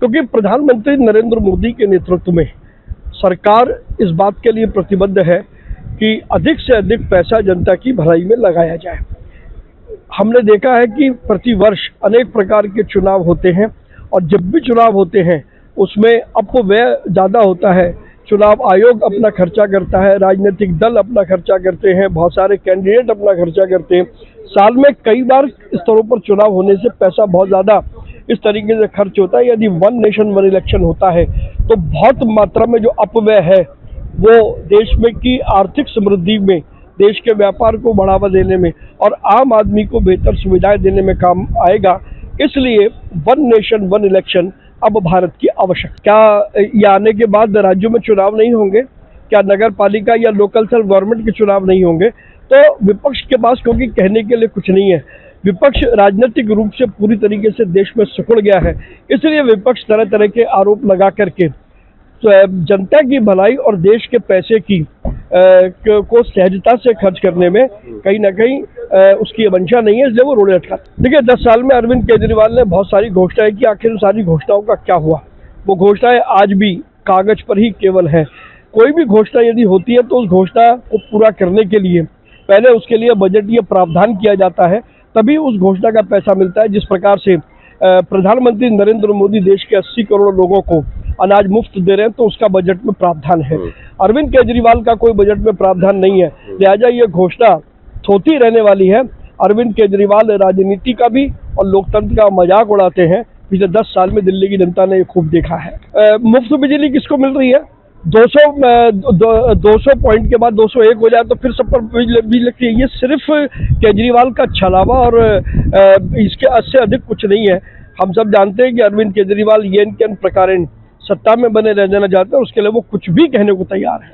क्योंकि प्रधानमंत्री नरेंद्र मोदी के नेतृत्व में सरकार इस बात के लिए प्रतिबद्ध है कि अधिक से अधिक पैसा जनता की भलाई में लगाया जाए। हमने देखा है कि प्रतिवर्ष अनेक प्रकार के चुनाव होते हैं और जब भी चुनाव होते हैं उसमें अपव्यय ज़्यादा होता है। चुनाव आयोग अपना खर्चा करता है, राजनीतिक दल अपना खर्चा करते हैं, बहुत सारे कैंडिडेट अपना खर्चा करते हैं। साल में कई बार स्तरों पर चुनाव होने से पैसा बहुत ज़्यादा इस तरीके से खर्च होता है। यदि वन नेशन वन इलेक्शन होता है तो बहुत मात्रा में जो अपव्यय है वो देश में की आर्थिक समृद्धि में, देश के व्यापार को बढ़ावा देने में और आम आदमी को बेहतर सुविधाएं देने में काम आएगा। इसलिए वन नेशन वन इलेक्शन अब भारत की आवश्यकता। क्या ये आने के बाद राज्यों में चुनाव नहीं होंगे? क्या नगर पालिका या लोकल सेल्फ गवर्नमेंट के चुनाव नहीं होंगे? तो विपक्ष के पास क्योंकि कहने के लिए कुछ नहीं है, विपक्ष राजनीतिक रूप से पूरी तरीके से देश में सिकुड़ गया है, इसलिए विपक्ष तरह तरह के आरोप लगा करके तो जनता की भलाई और देश के पैसे की को सहजता से खर्च करने में कहीं ना कहीं उसकी मंशा नहीं है, इसलिए वो रोड़े अटकाते। देखिए 10 साल में अरविंद केजरीवाल ने बहुत सारी घोषणाएं की, आखिर सारी घोषणाओं का क्या हुआ? वो घोषणाएं आज भी कागज पर ही केवल है। कोई भी घोषणा यदि होती है तो उस घोषणा को पूरा करने के लिए पहले उसके लिए बजटीय प्रावधान किया जाता है, तभी उस घोषणा का पैसा मिलता है। जिस प्रकार से प्रधानमंत्री नरेंद्र मोदी देश के 80 करोड़ लोगों को अनाज मुफ्त दे रहे हैं तो उसका बजट में प्रावधान है। अरविंद केजरीवाल का कोई बजट में प्रावधान नहीं है, लिहाजा ये घोषणा थोती रहने वाली है। अरविंद केजरीवाल राजनीति का भी और लोकतंत्र का मजाक उड़ाते हैं। पिछले 10 साल में दिल्ली की जनता ने खूब देखा है। मुफ्त बिजली किसको मिल रही है? 200 पॉइंट के बाद 201 हो जाए तो फिर सब पर बिजली लगती है। ये सिर्फ केजरीवाल का छलावा और इसके से अधिक कुछ नहीं है। हम सब जानते हैं कि अरविंद केजरीवाल येन केन प्रकारेण सत्ता में बने रह जाना चाहते हैं, उसके लिए वो कुछ भी कहने को तैयार है।